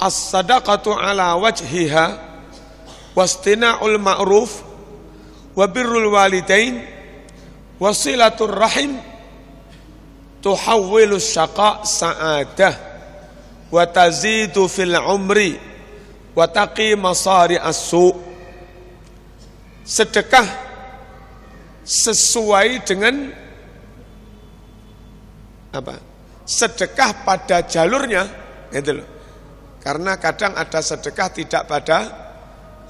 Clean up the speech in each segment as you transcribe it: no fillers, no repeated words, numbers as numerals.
as-sadaqatu ala wajhiha wastina'ul ma'ruf wa birrul walidain wasilatur rahim tuhawwilu syaqa sa'adah wa tazidu fil umri wa taqi masari as-su'. Sedekah sesuai dengan apa? Sedekah pada jalurnya, gitu loh. Karena kadang ada sedekah tidak pada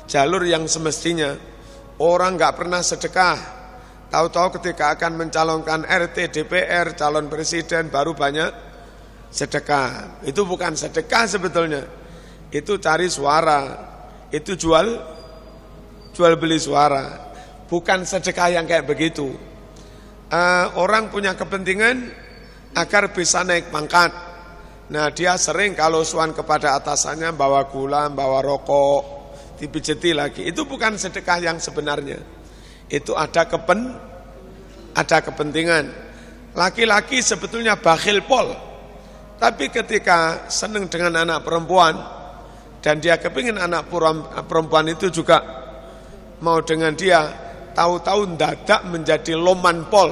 jalur yang semestinya. Orang nggak pernah sedekah, tahu-tahu ketika akan mencalonkan RT, DPR, calon presiden baru banyak sedekah. Itu bukan sedekah sebetulnya. Itu cari suara. Itu jual beli suara. Bukan sedekah yang kayak begitu. Orang punya kepentingan agar bisa naik pangkat. Nah, dia sering kalau suan kepada atasannya bawa gula, bawa rokok, dipijeti lagi. Itu bukan sedekah yang sebenarnya. Itu ada kepentingan. Laki-laki sebetulnya bakhil pol. Tapi ketika senang dengan anak perempuan dan dia kepingin anak perempuan itu juga mau dengan dia, tahu-tahu dadak menjadi loman pol.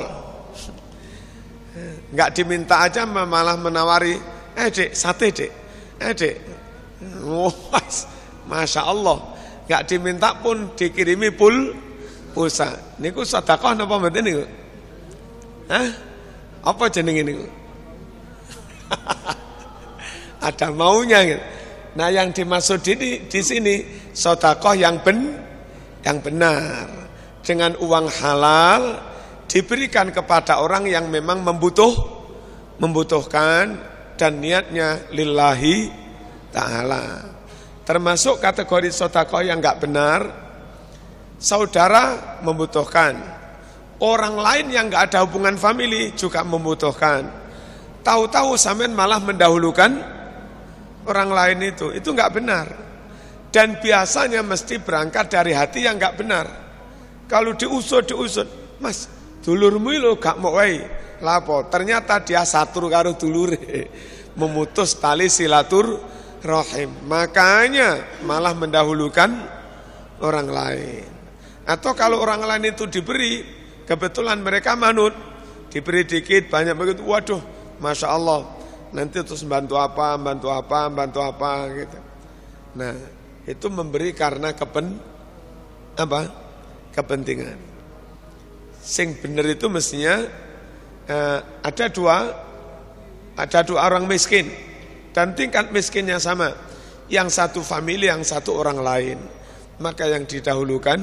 Enggak diminta aja malah menawari, dek, sate dek, dek. Masya Allah. Enggak diminta pun dikirimi pulsa. Niku sedekah napa mboten niku? Hah? Apa jenenge niku? Ada maunya gitu. Nah, yang dimaksud di sini sedekah yang benar dengan uang halal diberikan kepada orang yang memang membutuhkan dan niatnya lillahi ta'ala. Termasuk kategori sedekah yang enggak benar, saudara membutuhkan, orang lain yang enggak ada hubungan famili juga membutuhkan. Tahu-tahu sampean malah mendahulukan orang lain itu enggak benar. Dan biasanya mesti berangkat dari hati yang enggak benar. Kalau diusut, Mas, dulurmu lho gak mau wae. Lapo? Ternyata dia satur karo dulure, memutus tali silaturahim. Makanya malah mendahulukan orang lain. Atau kalau orang lain itu diberi, kebetulan mereka manut, diberi dikit banyak begitu, waduh, masya Allah, nanti terus bantu apa gitu. Nah, itu memberi karena kepentingan. Sing bener itu mestinya ada dua orang miskin dan tingkat miskinnya sama. Yang satu famili, yang satu orang lain. Maka yang didahulukan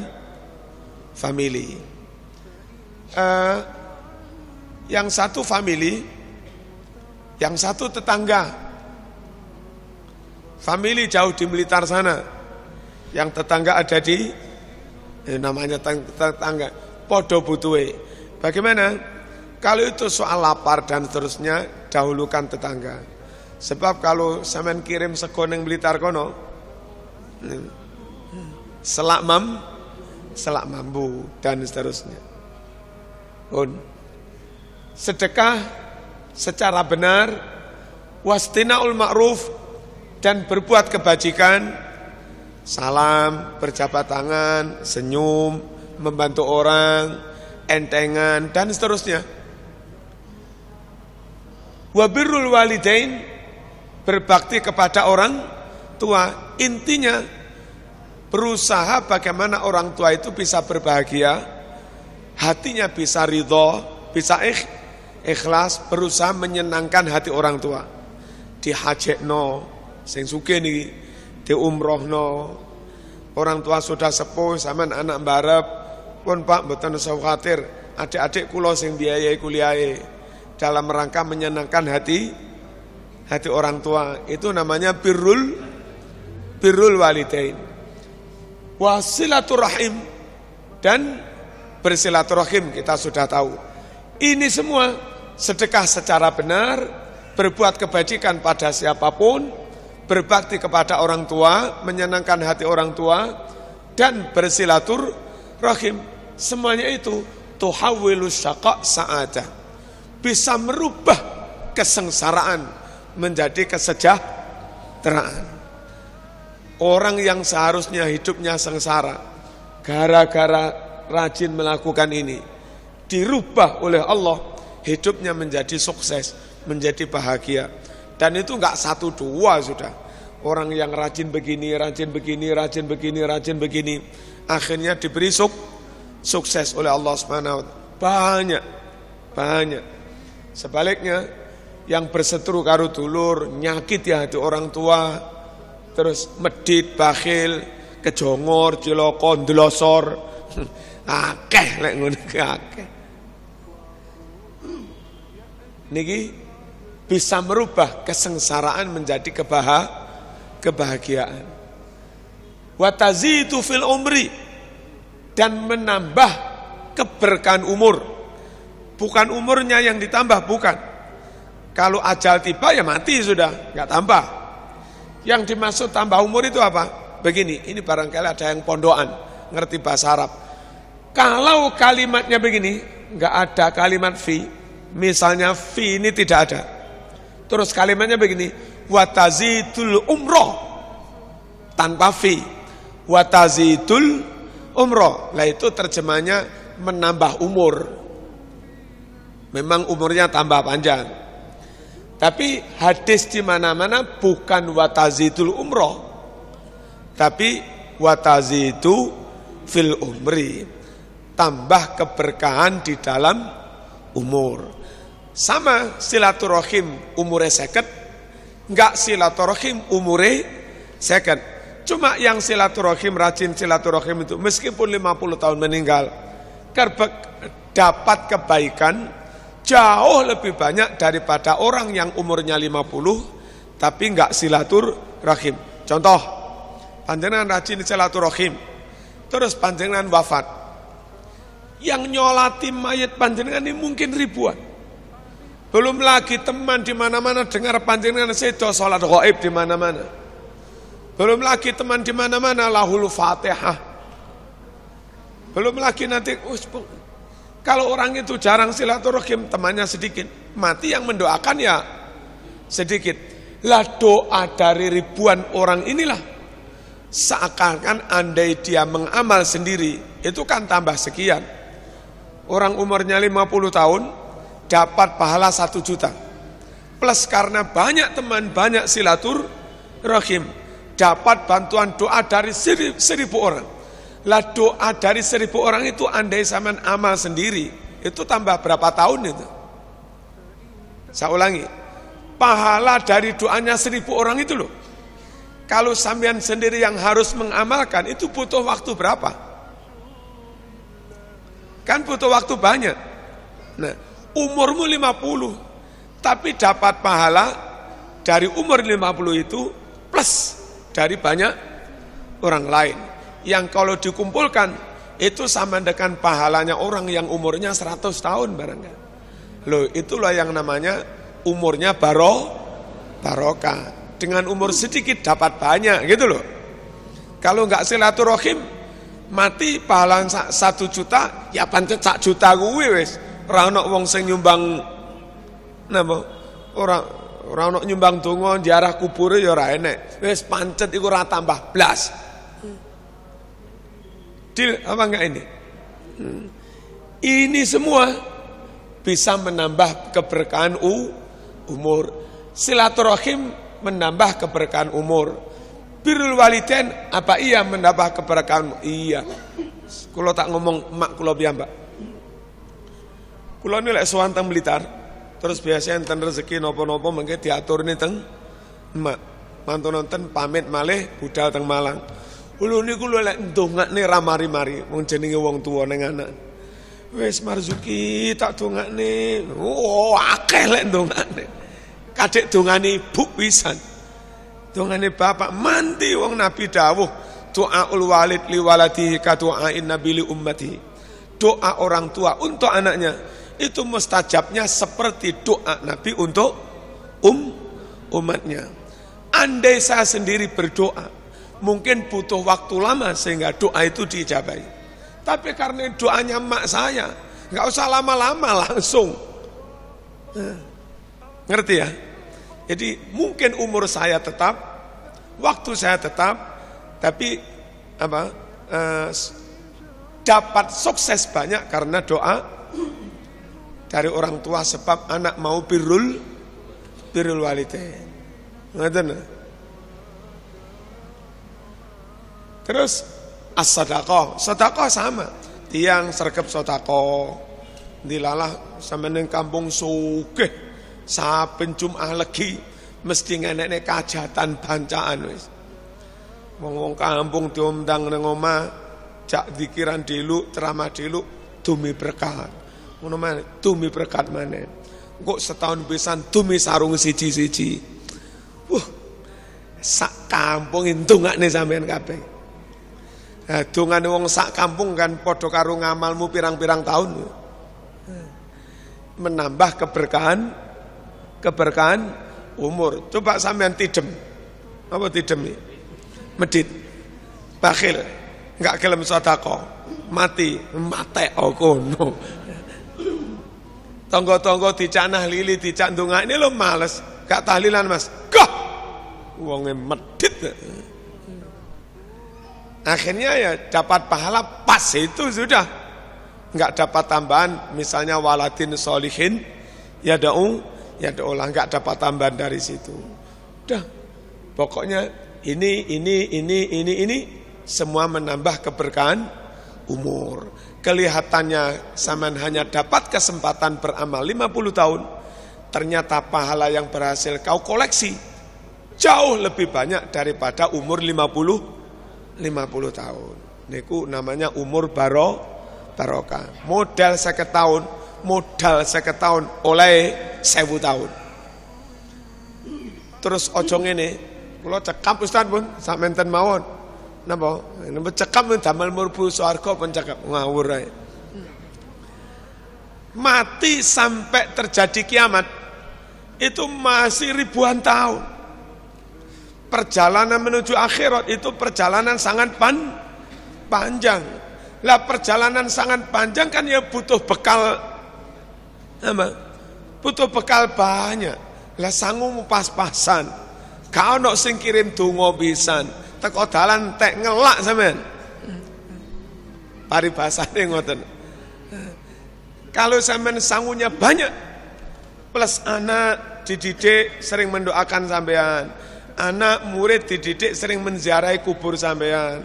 famili. Yang satu famili, yang satu tetangga. Famili jauh di Blitar sana. Yang tetangga ada di namanya tetangga podo butuhe. Bagaimana? Kalau itu soal lapar dan seterusnya, dahulukan tetangga. Sebab kalau sampean kirim sego ning Blitar kono, selak mambu dan seterusnya. Sedekah secara benar, wastina'ul ma'ruf, dan berbuat kebajikan, salam, berjabat tangan, senyum, membantu orang, entengan, dan seterusnya. Wabirrul walidain, berbakti kepada orang tua. Intinya berusaha bagaimana orang tua itu bisa berbahagia, hatinya bisa ridho, bisa ikhlas, berusaha menyenangkan hati orang tua. Dihajekno, sing sugih niki, diumrohno. Orang tua sudah sepuh, sampean anak mbarep, pun Pak mboten usah khawatir, adik-adik kula sing biayai kuliahe. Dalam rangka menyenangkan hati orang tua. Itu namanya birrul walidain. Wasilaturahim, dan bersilaturahim kita sudah tahu. Ini semua sedekah secara benar, berbuat kebajikan pada siapapun, berbakti kepada orang tua, menyenangkan hati orang tua, dan bersilaturahim. Semuanya itu tuhawwilu syaqa sa'adah, bisa merubah kesengsaraan menjadi kesejahteraan. Orang yang seharusnya hidupnya sengsara gara-gara rajin melakukan ini, dirubah oleh Allah, hidupnya menjadi sukses, menjadi bahagia. Dan itu enggak 1 2 sudah. Orang yang rajin begini, rajin begini, rajin begini, rajin begini, akhirnya diberi sukses oleh Allah Subhanahu wa taala. Banyak. Sebaliknya, yang berseteru karo dulur, nyakiti hati orang tua, terus medit, bakhil, kejongor, ciloko, ndelosor, akeh lek ngono akeh. Niki bisa merubah kesengsaraan menjadi kebahagiaan. Wa tazidu fil umri, dan menambah keberkahan umur. Bukan umurnya yang ditambah, bukan. Kalau ajal tiba ya mati sudah, enggak tambah. Yang dimaksud tambah umur itu apa? Begini, ini barangkali ada yang pondokan, ngerti bahasa Arab. Kalau kalimatnya begini, enggak ada kalimat fi. Misalnya fi ini tidak ada. Terus kalimatnya begini, watazidul umroh, tanpa fi. Watazidul umroh. Lah itu terjemahnya menambah umur. Memang umurnya tambah panjang. Tapi hadis di mana-mana bukan watazidul umroh, tapi watazidu fil umri, tambah keberkahan di dalam umur. Sama silaturahim umure 50, enggak silaturahim umure 50. Cuma yang silaturahim, rajin silaturahim itu meskipun 50 tahun meninggal, dapat kebaikan jauh lebih banyak daripada orang yang umurnya 50 tapi enggak silaturahim. Contoh, panjenengan rajin silaturahim, terus panjenengan wafat, yang nyolati mayat panjenengan ini mungkin ribuan. Belum lagi teman di mana-mana dengar panjenengan sedo salat gaib di mana-mana. Belum lagi teman di mana-mana lahul Fatihah. Belum lagi nanti kalau orang itu jarang silaturahim, temannya sedikit, mati yang mendoakan ya sedikit. Lah doa dari ribuan orang inilah seakan-akan andai dia mengamal sendiri, itu kan tambah sekian. Orang umurnya 50 tahun dapat pahala 1 juta. Plus karena banyak teman, banyak silaturahim, dapat bantuan doa dari 1000 orang. Lah doa dari 1000 orang itu andai sampean amal sendiri, itu tambah berapa tahun itu? Saya ulangi, pahala dari doanya 1000 orang itu loh. Kalau sampean sendiri yang harus mengamalkan, itu butuh waktu berapa? Kan butuh waktu banyak. Nah, umurmu 50, tapi dapat pahala dari umur 50 itu plus dari banyak orang lain. Yang kalau dikumpulkan itu sama dengan pahalanya orang yang umurnya 100 tahun barangkali. Loh, itulah yang namanya umurnya barokah. Dengan umur sedikit dapat banyak gitu loh. Kalau enggak silaturahim, mati pahala 1 juta, ya pancet 1 juta kuwi wis. Ora ono wong sing nyumbang napa? Ora ono nyumbang donga ziarah kubure ya ora enek. Wis pancet iku ora tambah blas. Deal apa enggak ini? Ini semua bisa menambah keberkahan umur. Silaturahim menambah keberkahan umur. Birrul walidain apa iya menambah keberkahan? Iya. Kula tak ngomong mak kula piyambak. Kula ini lek sowan teng Blitar, terus biasanya enten rezeki napa-napa mengke diaturne teng emak. Mantun nonton pamit malih budal teng Malang. Lho niku lho lek ndongakne ra mari-mari wong jenenge wong tuwa ning anak. Wis marzuki tak dongakne. Oh, akeh lek ndongakne. Kadek dongane ibu pisan. Dongane bapak mandi wong Nabi dawuh, doaul walid li waladihi ka doain nabi li ummati. Doa orang tua untuk anaknya itu mustajabnya seperti doa Nabi untuk umatnya. Andai saya sendiri berdoa, mungkin butuh waktu lama sehingga doa itu diijabahi. Tapi karena doanya mak saya, nggak usah lama-lama langsung. Ngerti ya? Jadi mungkin umur saya tetap, waktu saya tetap, Tapi dapat sukses banyak karena doa dari orang tua, sebab anak mau birrul walidain. Ngoten. Terus as-sadaqah, sedekah sama. Tiang sregep sedekah. Dilalah sampeyan ning kampung sugih, saben Jumat Legi mesti ngenekne kajatan bancaan wis. Wong-wong kampung diundang ning omah, jak zikiran dulu, ceramah dulu, dumi berkat. Ngono maneh, dumi berkat maneh. Kok setahun pisan dumi sarung siji-siji. Sak kampung ndongakne sampean kabeh. Nah, dongane wong sak kampung kan padha karo ngamalmu pirang-pirang tahun. Menambah keberkahan umur. Coba sampean tidem. Apa tidem nih? Medit. Bakhil. Enggak gelem sedekah. Mati kono. Tonggo-tonggo dicanah lili, dicak ndongak ini lo males. Gak tahlilan Mas. Goh. Wonge medit. Akhirnya ya dapat pahala pas itu sudah. Enggak dapat tambahan, misalnya waladin solihin yad'u lah, enggak dapat tambahan dari situ. Udah. Pokoknya ini semua menambah keberkahan umur. Kelihatannya sampean hanya dapat kesempatan beramal 50 tahun. Ternyata pahala yang berhasil kau koleksi jauh lebih banyak daripada umur 50 tahun. Niku namanya umur barokah. Modal 50 tahun oleh 1000 tahun. Terus ojo ngene, kula cekap Ustaz pun sak menten mawon. Napa? Napa cekap damel mlebu swarga pun cekap ngawur ae. Mati sampai terjadi kiamat itu masih ribuan tahun. Perjalanan menuju akhirat itu perjalanan sangat panjang. Lah perjalanan sangat panjang kan ya butuh bekal apa? Butuh bekal banyak. Lah sangumu pas-pasan. Gak ono sing kirim donga pisan. Teko dalan tek ngelak sampean. Paribasane ngoten. Kalau sampean sangunya banyak plus anak dididik sering mendoakan sampean. Anak murid dididik sering menziarahi kubur sampean.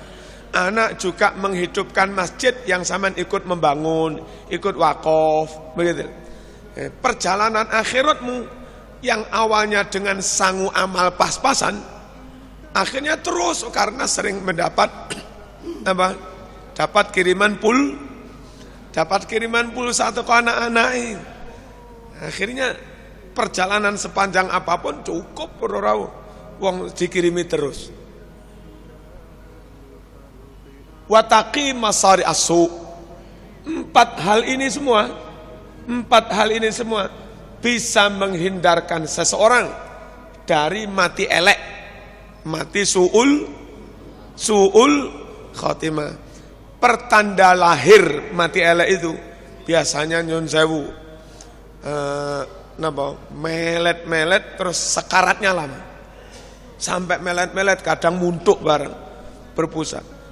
Anak juga menghidupkan masjid yang sampean ikut membangun, ikut wakaf, begitu. Perjalanan akhiratmu yang awalnya dengan sangu amal pas-pasan, akhirnya terus karena sering mendapat apa? Dapat kiriman pulsa ke anak-anak. Akhirnya perjalanan sepanjang apapun cukup ora wong dikirimi terus. Wataqi masari asu. Empat hal ini semua bisa menghindarkan seseorang dari mati elek, mati su'ul khotimah. Pertanda lahir mati elek itu biasanya nyun sewu melet terus sekaratnya lama, sampai melet kadang muntuk bareng berpusat.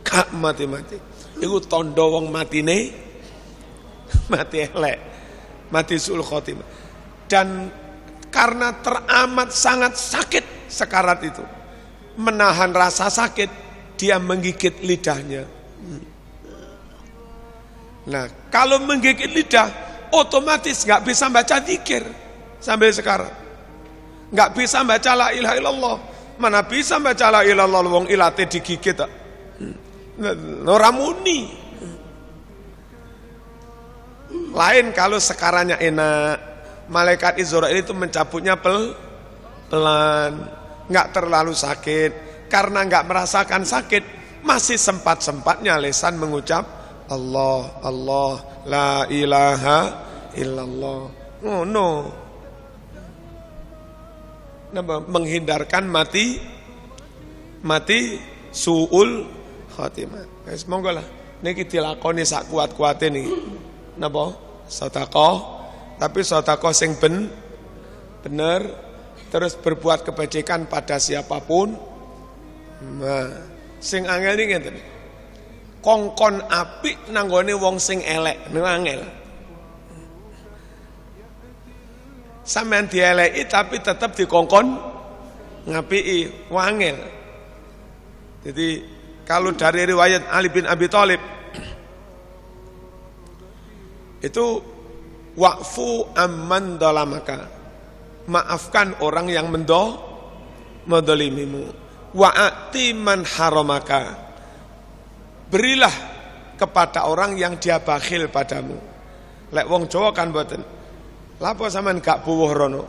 Kak mati. Iku tondo wong matine mati elek, mati su'ul khotimah. Dan karena teramat sangat sakit sekarat itu, menahan rasa sakit, dia menggigit lidahnya. Nah, kalau menggigit lidah, otomatis nggak bisa baca zikir sambil sekarat. Nggak bisa baca la ilaha illallah. Mana bisa baca la ilaha illallah wong ilate digigit. Ora muni. Lain kalau sekarangnya enak, malaikat Israil itu mencabutnya pelan, nggak terlalu sakit. Karena nggak merasakan sakit, masih sempat-sempatnya lisan mengucap Allah, Allah, la ilaha illallah. Oh no. Menghindarkan mati su'ul khotimah. Wis monggo lah niki dilakoni sak kuat-kuate niki. Napa? Sedekah tapi sedekah sing bener, terus berbuat kebajikan pada siapapun. Nah, sing angel iki ngeten. Kongkon apik nanggone wong sing elek, niku angel. Sampeyan dieleki tapi tetap dikongkon ngapiki, wangel. Jadi kalau dari riwayat Ali bin Abi Thalib itu wa'fu amman dalamaka, maafkan orang yang mendolimimu, wa'ati man haramaka, berilah kepada orang yang dia bakhil padamu. Lek wong Jawa kan mboten, lapo sampean gak buwuh rono,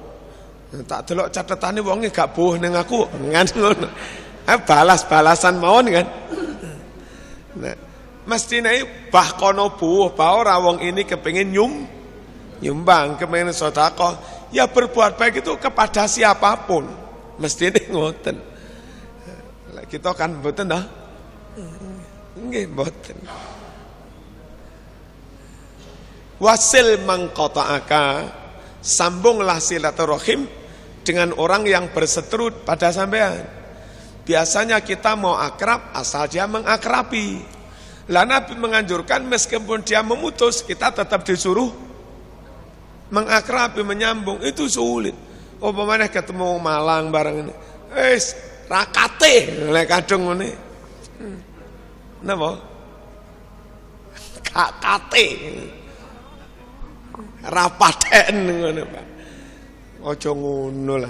tak delok catetane wonge gak buwuh ning aku, ngan ngono. Balas-balasan mawon kan. Nah, mestine bah kono buwuh bah ora wong ini kepengin nyumbang, kepengin sedekah, ya berbuat baik itu kepada siapapun. Mestine ngoten. Lah kita kan mboten dah. Nggih mboten. Wasil mangqata'aka, sambunglah silaturahim dengan orang yang berseteru pada sampean. Biasanya kita mau akrab asal dia mengakrabi. Lah Nabi menganjurkan meskipun dia memutus, kita tetap disuruh mengakrabi, menyambung. Itu sulit. Umpamanya ketemu Malang bareng ini, rakate lek kadung ngene. Napa? Kakate. Rapaten ngono, Pak. Aja ngono lah.